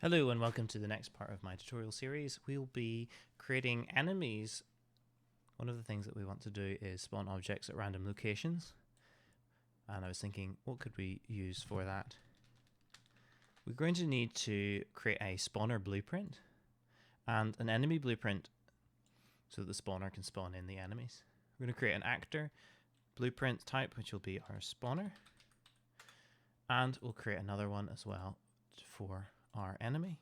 Hello and welcome to the next part of my tutorial series. We'll be creating enemies. One of the things that we want to do is spawn objects at random locations. And I was thinking, what could we use for that? We're going to need to create a spawner blueprint and an enemy blueprint so that the spawner can spawn in the enemies. We're going to create an actor blueprint type, which will be our spawner. And we'll create another one as well for our enemy.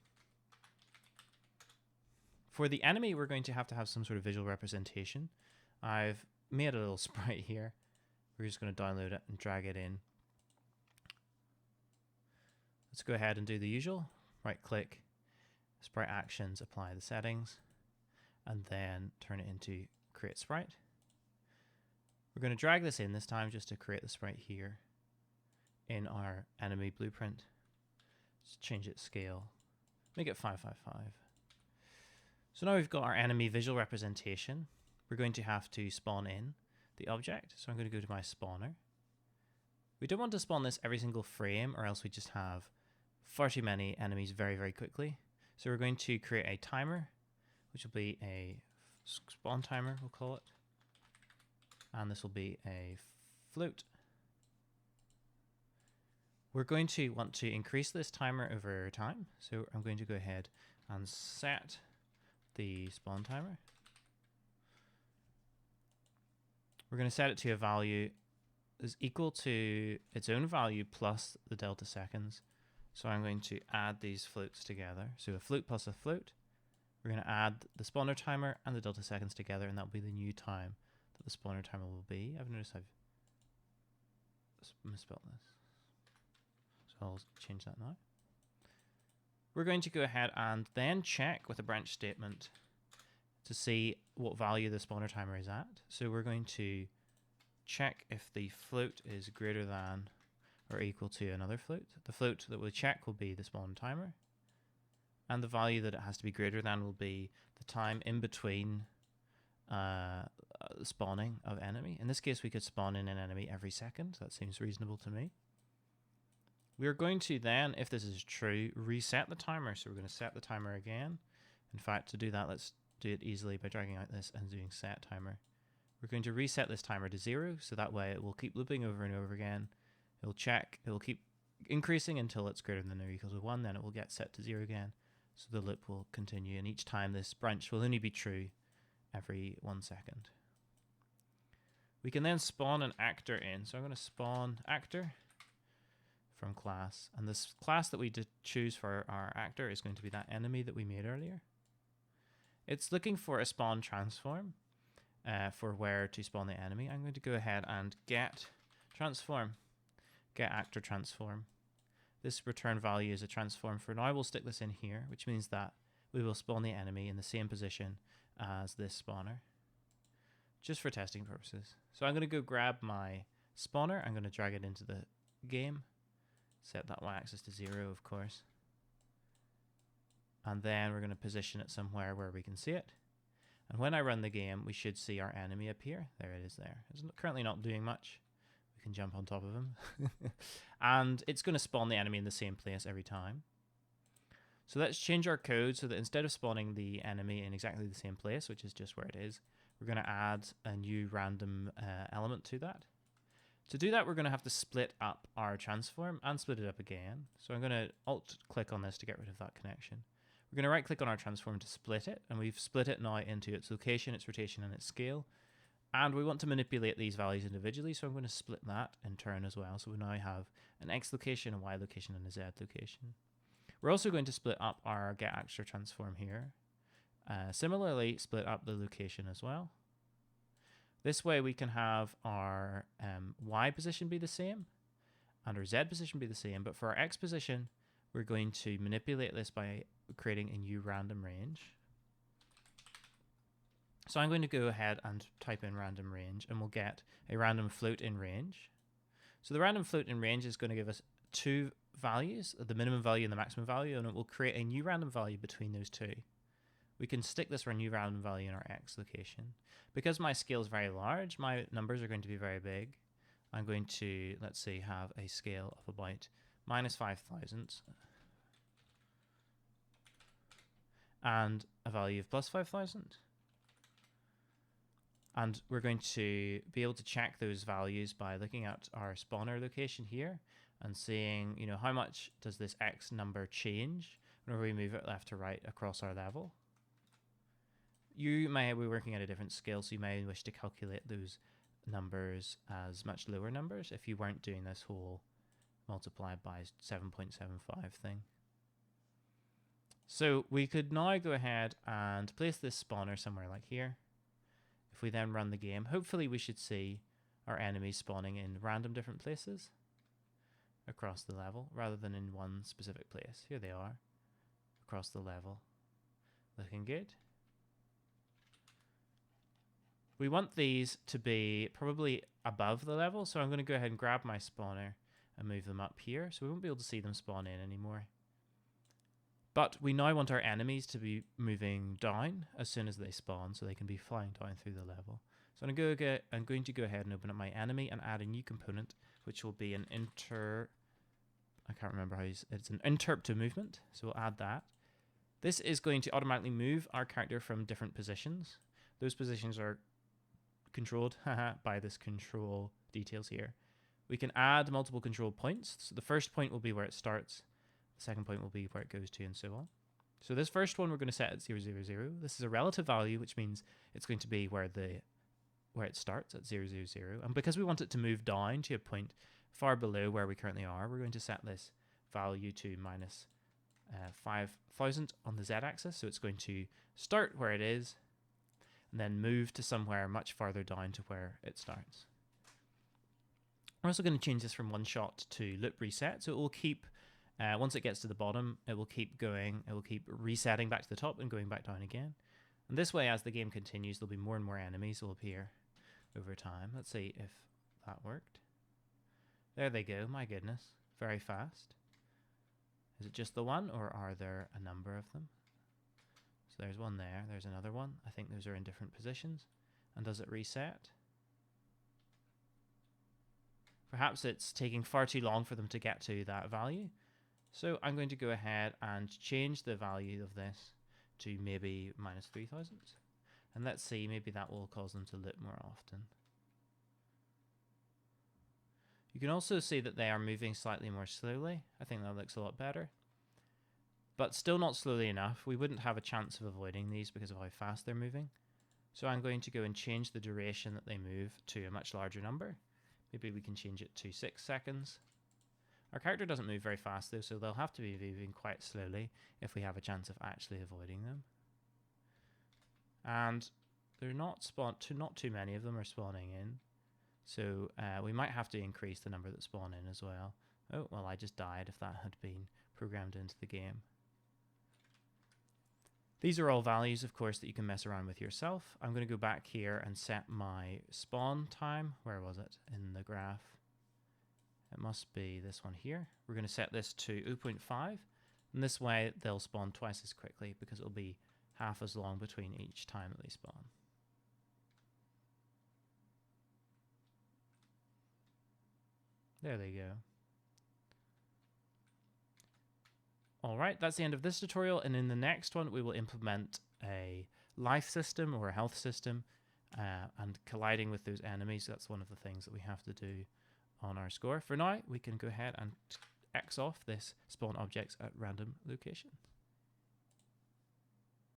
For the enemy, we're going to have some sort of visual representation. I've made a little sprite here. We're just going to download it and drag it in. Let's go ahead and do the usual. Right click, sprite actions, apply the settings, and then turn it into create sprite. We're going to drag this in this time just to create the sprite here in our enemy blueprint. Let's change its scale, make it 555. So now we've got our enemy visual representation. We're going to have to spawn in the object. So I'm going to go to my spawner. We don't want to spawn this every single frame or else we just have far too many enemies very, very quickly. So we're going to create a timer, which will be a spawn timer, we'll call it. And this will be a float. We're going to want to increase this timer over time. So I'm going to go ahead and set the spawn timer. We're going to set it to a value is equal to its own value plus the delta seconds. So I'm going to add these floats together. So a float plus a float. We're going to add the spawner timer and the delta seconds together, and that will be the new time that the spawner timer will be. I've noticed I've misspelled this. So I'll change that now. We're going to go ahead and then check with a branch statement to see what value the spawner timer is at. So we're going to check if the float is greater than or equal to another float. The float that we'll check will be the spawn timer. And the value that it has to be greater than will be the time in between spawning of enemy. In this case, we could spawn in an enemy every second. That seems reasonable to me. We're going to then, if this is true, reset the timer. So we're going to set the timer again. In fact, to do that, let's do it easily by dragging out this and doing set timer. We're going to reset this timer to 0, so that way it will keep looping over and over again. It'll check, it will keep increasing until it's greater than or equal to 1, then it will get set to 0 again. So the loop will continue, and each time this branch will only be true every 1 second. We can then spawn an actor in. So I'm going to spawn actor from class, and this class that we did choose for our actor is going to be that enemy that we made earlier. It's looking for a spawn transform for where to spawn the enemy. I'm going to go ahead and get transform, get actor transform. This return value is a transform. For now, we'll stick this in here, which means that we will spawn the enemy in the same position as this spawner, just for testing purposes. So I'm going to go grab my spawner. I'm going to drag it into the game. Set that y-axis to 0, of course. And then we're going to position it somewhere where we can see it. And when I run the game, we should see our enemy appear. There it is there. It's currently not doing much. We can jump on top of him. And it's going to spawn the enemy in the same place every time. So let's change our code so that instead of spawning the enemy in exactly the same place, which is just where it is, we're going to add a new random element to that. To do that, we're going to have to split up our transform and split it up again. So I'm going to alt-click on this to get rid of that connection. We're going to right-click on our transform to split it, and we've split it now into its location, its rotation, and its scale. And we want to manipulate these values individually, so I'm going to split that in turn as well. So we now have an X location, a Y location, and a Z location. We're also going to split up our get actor transform here. Similarly, split up the location as well. This way we can have our Y position be the same and our Z position be the same, but for our X position, we're going to manipulate this by creating a new random range. So I'm going to go ahead and type in random range, and we'll get a random float in range. So the random float in range is going to give us two values, the minimum value and the maximum value, and it will create a new random value between those two. We can stick this for a new random value in our X location. Because my scale is very large, my numbers are going to be very big. I'm going to, let's say, have a scale of about minus 5,000. and a value of plus 5,000. And we're going to be able to check those values by looking at our spawner location here and seeing, you know, how much does this X number change whenever we move it left to right across our level. You may be working at a different scale, so you may wish to calculate those numbers as much lower numbers if you weren't doing this whole multiplied by 7.75 thing. So we could now go ahead and place this spawner somewhere like here. If we then run the game, hopefully we should see our enemies spawning in random different places across the level rather than in one specific place. Here they are across the level. Looking good. We want these to be probably above the level, so I'm going to go ahead and grab my spawner and move them up here, so we won't be able to see them spawn in anymore. But we now want our enemies to be moving down as soon as they spawn, so they can be flying down through the level. So I'm going to go ahead and open up my enemy and add a new component, which will be an I can't remember how it's an interp to movement. So we'll add that. This is going to automatically move our character from different positions. Those positions are controlled by this control details here. We can add multiple control points. So the first point will be where it starts. The second point will be where it goes to, and so on. So this first one we're going to set at 0, 0, 0. This is a relative value, which means it's going to be where it starts at 0, 0, 0. And because we want it to move down to a point far below where we currently are, we're going to set this value to minus 5,000 on the z-axis. So it's going to start where it is and then move to somewhere much farther down to where it starts. We're also going to change this from one shot to loop reset. So it will keep, once it gets to the bottom, it will keep going. It will keep resetting back to the top and going back down again. And this way, as the game continues, there'll be more and more enemies will appear over time. Let's see if that worked. There they go. My goodness. Very fast. Is it just the one, or are there a number of them? So there's one there. There's another one. I think those are in different positions. And does it reset? Perhaps it's taking far too long for them to get to that value. So I'm going to go ahead and change the value of this to maybe minus 3,000. And let's see, maybe that will cause them to loop more often. You can also see that they are moving slightly more slowly. I think that looks a lot better. But still not slowly enough. We wouldn't have a chance of avoiding these because of how fast they're moving. So I'm going to go and change the duration that they move to a much larger number. Maybe we can change it to 6 seconds. Our character doesn't move very fast though, so they'll have to be moving quite slowly if we have a chance of actually avoiding them. And they're not too many of them are spawning in. So we might have to increase the number that spawn in as well. Oh, well, I just died if that had been programmed into the game. These are all values, of course, that you can mess around with yourself. I'm going to go back here and set my spawn time. Where was it in the graph? It must be this one here. We're going to set this to 0.5. And this way they'll spawn twice as quickly because it'll be half as long between each time that they spawn. There they go. Alright, that's the end of this tutorial, and in the next one we will implement a life system or a health system and colliding with those enemies. That's one of the things that we have to do on our score. For now, we can go ahead and X off this spawn objects at random locations.